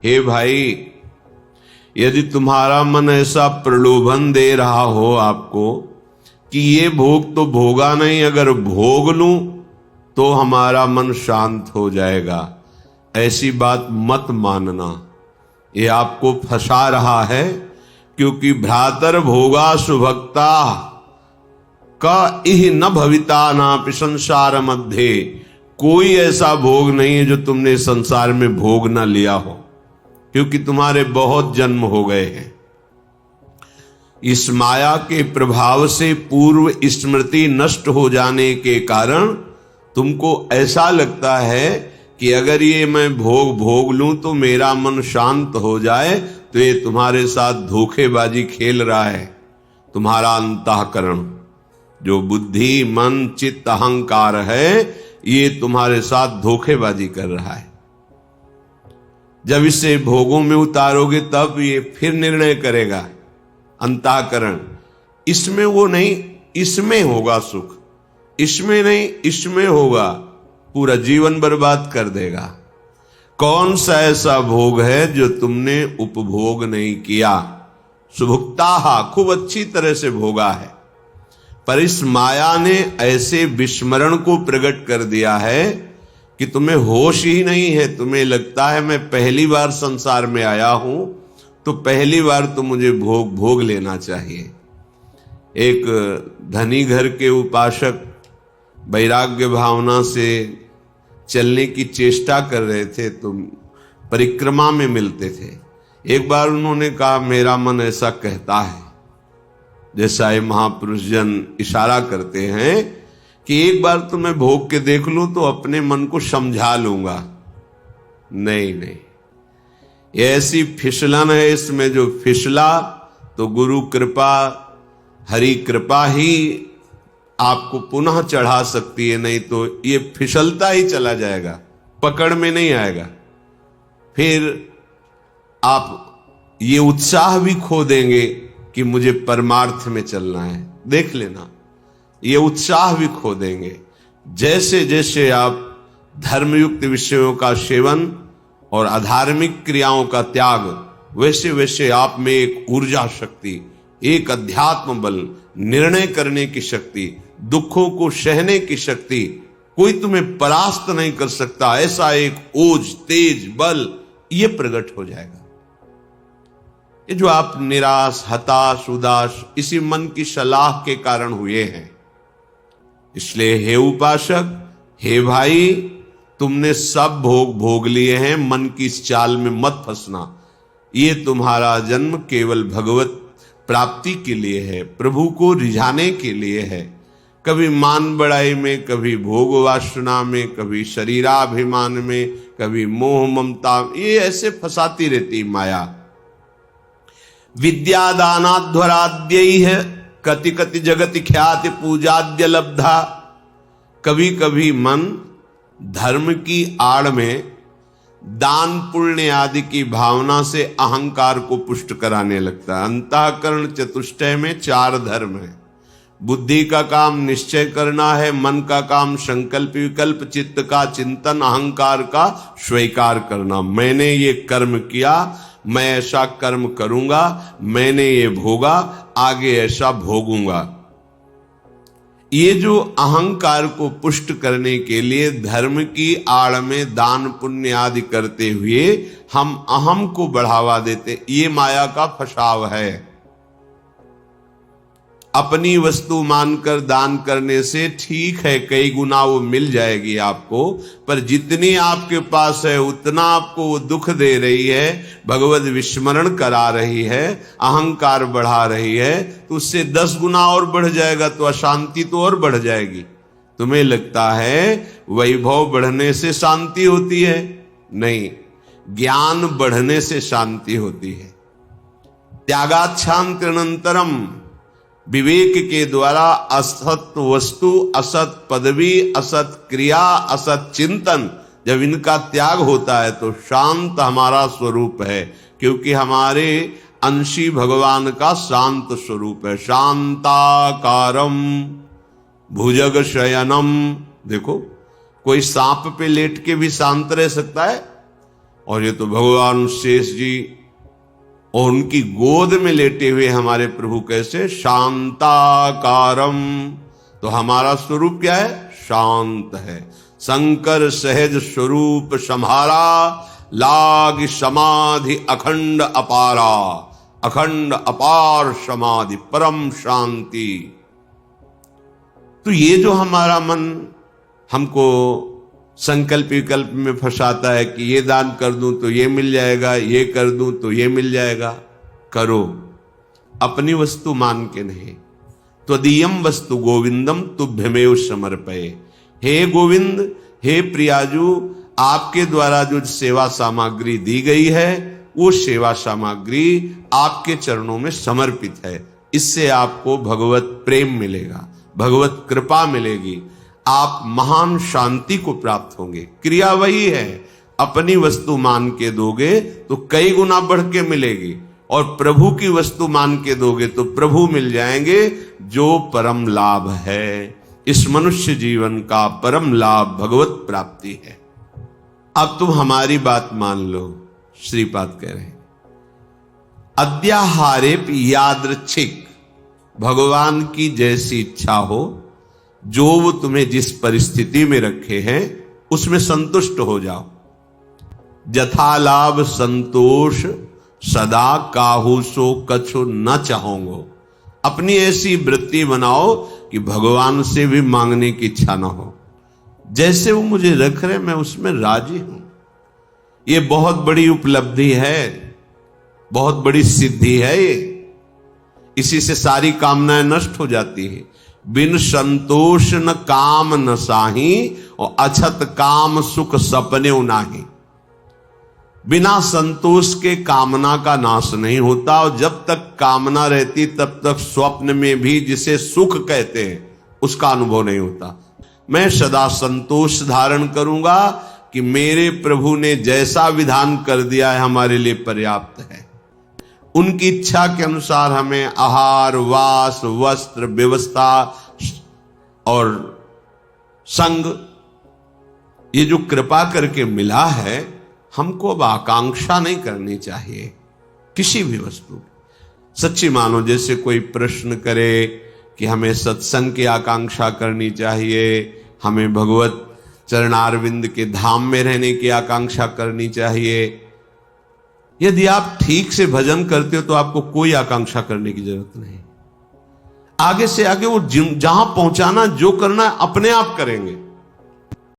हे भाई, यदि तुम्हारा मन ऐसा प्रलोभन दे रहा हो आपको कि ये भोग तो भोगा नहीं, अगर भोग लूं तो हमारा मन शांत हो जाएगा, ऐसी बात मत मानना। ये आपको फंसा रहा है, क्योंकि भ्रातर भोगा सुभक्ता का इह न भविता नापि संसार मध्य। कोई ऐसा भोग नहीं है जो तुमने संसार में भोग ना लिया हो, क्योंकि तुम्हारे बहुत जन्म हो गए हैं। इस माया के प्रभाव से पूर्व स्मृति नष्ट हो जाने के कारण तुमको ऐसा लगता है कि अगर ये मैं भोग लूं तो मेरा मन शांत हो जाए, तो ये तुम्हारे साथ धोखेबाजी खेल रहा है। तुम्हारा अंतःकरण, जो बुद्धि मन चित्त अहंकार है, ये तुम्हारे साथ धोखेबाजी कर रहा है। जब इसे भोगों में उतारोगे तब ये फिर निर्णय करेगा। अंतःकरण, इसमें वो नहीं, इसमें होगा सुख, इसमें नहीं, इसमें होगा, पूरा जीवन बर्बाद कर देगा। कौन सा ऐसा भोग है जो तुमने उपभोग नहीं किया? सुभुक्ता, खूब अच्छी तरह से भोगा है, पर इस माया ने ऐसे विस्मरण को प्रकट कर दिया है कि तुम्हें होश ही नहीं है। तुम्हें लगता है मैं पहली बार संसार में आया हूं, तो पहली बार तो मुझे भोग लेना चाहिए। एक धनी घर के उपासक वैराग्य भावना से चलने की चेष्टा कर रहे थे, तो परिक्रमा में मिलते थे। एक बार उन्होंने कहा, मेरा मन ऐसा कहता है, जैसा ये महापुरुष जन इशारा करते हैं कि एक बार तो मैं भोग के देख लूं तो अपने मन को समझा लूंगा। नहीं, ये ऐसी फिसलन है इसमें, जो फिसला तो गुरु कृपा हरि कृपा ही आपको पुनः चढ़ा सकती है, नहीं तो ये फिसलता ही चला जाएगा, पकड़ में नहीं आएगा। फिर आप ये उत्साह भी खो देंगे कि मुझे परमार्थ में चलना है। देख लेना, ये उत्साह भी खो देंगे। जैसे जैसे आप धर्मयुक्त विषयों का सेवन और अधार्मिक क्रियाओं का त्याग, वैसे वैसे आप में एक ऊर्जा शक्ति, एक अध्यात्म बल, निर्णय करने की शक्ति, दुखों को सहने की शक्ति, कोई तुम्हें परास्त नहीं कर सकता, ऐसा एक ओज तेज बल ये प्रकट हो जाएगा। ये जो आप निराश हताश उदास इसी मन की सलाह के कारण हुए हैं। इसलिए हे उपासक, हे भाई, तुमने सब भोग लिए हैं, मन की इस चाल में मत फंसना। ये तुम्हारा जन्म केवल भगवत प्राप्ति के लिए है, प्रभु को रिझाने के लिए है। कभी मान बड़ाई में, कभी भोग वासना में, कभी शरीराभिमान में, कभी मोह ममता, ये ऐसे फंसाती रहती माया। विद्यादानाध्वराद्यैः कति कति जगति ख्याति पूजाद्य लब्धा। कभी कभी मन धर्म की आड़ में दान पुण्य आदि की भावना से अहंकार को पुष्ट कराने लगता है। अंतःकरण चतुष्टय में 4 धर्म है। बुद्धि का काम निश्चय करना है, मन का काम संकल्प विकल्प, चित्त का चिंतन, अहंकार का स्वीकार करना। मैंने ये कर्म किया, मैं ऐसा कर्म करूंगा, मैंने ये भोगा, आगे ऐसा भोगूंगा। ये जो अहंकार को पुष्ट करने के लिए धर्म की आड़ में दान पुण्य आदि करते हुए हम अहम को बढ़ावा देते, ये माया का फसाव है। अपनी वस्तु मानकर दान करने से ठीक है, कई गुना वो मिल जाएगी आपको, पर जितनी आपके पास है उतना आपको वो दुख दे रही है, भगवत विस्मरण करा रही है, अहंकार बढ़ा रही है, तो उससे 10 गुना और बढ़ जाएगा, तो अशांति तो और बढ़ जाएगी। तुम्हें लगता है वैभव बढ़ने से शांति होती है? नहीं, ज्ञान बढ़ने से शांति होती है। त्यागात् शान्ति अनंतरम, विवेक के द्वारा असत वस्तु, असत पदवी, असत क्रिया, असत चिंतन, जब इनका त्याग होता है तो शांत हमारा स्वरूप है, क्योंकि हमारे अंशी भगवान का शांत स्वरूप है। शांताकारम भुजग शयनम। देखो, कोई सांप पे लेट के भी शांत रह सकता है, और ये तो भगवान शेष जी और उनकी गोद में लेटे हुए हमारे प्रभु कैसे शांताकारम। तो हमारा स्वरूप क्या है? शांत है। शंकर सहज स्वरूप सम्हारा, लाग समाधि अखंड अपारा। अखंड अपार समाधि, परम शांति। तो ये जो हमारा मन हमको संकल्प विकल्प में फंसाता है कि ये दान कर दूं तो ये मिल जाएगा, ये कर दूं तो ये मिल जाएगा, करो अपनी वस्तु मान के नहीं। त्वदीयम वस्तु गोविंदम तुभ्यमेव समर्पये। हे गोविंद, हे प्रियाजू, आपके द्वारा जो सेवा सामग्री दी गई है वो सेवा सामग्री आपके चरणों में समर्पित है। इससे आपको भगवत प्रेम मिलेगा, भगवत कृपा मिलेगी, आप महान शांति को प्राप्त होंगे। क्रिया वही है, अपनी वस्तु मान के दोगे तो कई गुना बढ़ के मिलेगी, और प्रभु की वस्तु मान के दोगे तो प्रभु मिल जाएंगे, जो परम लाभ है। इस मनुष्य जीवन का परम लाभ भगवत प्राप्ति है। अब तुम हमारी बात मान लो। श्रीपाद कह रहे हैं अद्याहारे यादृच्छिक, भगवान की जैसी इच्छा हो, जो वो तुम्हें जिस परिस्थिति में रखे हैं उसमें संतुष्ट हो जाओ। जथा लाभ संतोष सदा काहू सो कछु न चाहोगो। अपनी ऐसी वृत्ति बनाओ कि भगवान से भी मांगने की इच्छा ना हो। जैसे वो मुझे रख रहे मैं उसमें राजी हूं। ये बहुत बड़ी उपलब्धि है, बहुत बड़ी सिद्धि है ये। इसी से सारी कामनाएं नष्ट हो जाती है। बिन संतोष न काम न साही, और अछत काम सुख सपने नाही। बिना संतोष के कामना का नाश नहीं होता, और जब तक कामना रहती तब तक स्वप्न में भी जिसे सुख कहते हैं उसका अनुभव नहीं होता। मैं सदा संतोष धारण करूंगा कि मेरे प्रभु ने जैसा विधान कर दिया है हमारे लिए पर्याप्त है। उनकी इच्छा के अनुसार हमें आहार, वास, वस्त्र, व्यवस्था और संग, ये जो कृपा करके मिला है, हमको अब आकांक्षा नहीं करनी चाहिए किसी भी वस्तु की। सच्ची मानो जैसे कोई प्रश्न करे कि हमें सत्संग की आकांक्षा करनी चाहिए, हमें भगवत चरणारविंद के धाम में रहने की आकांक्षा करनी चाहिए। यदि आप ठीक से भजन करते हो तो आपको कोई आकांक्षा करने की जरूरत नहीं। आगे से आगे वो जहां पहुंचाना, जो करना है अपने आप करेंगे।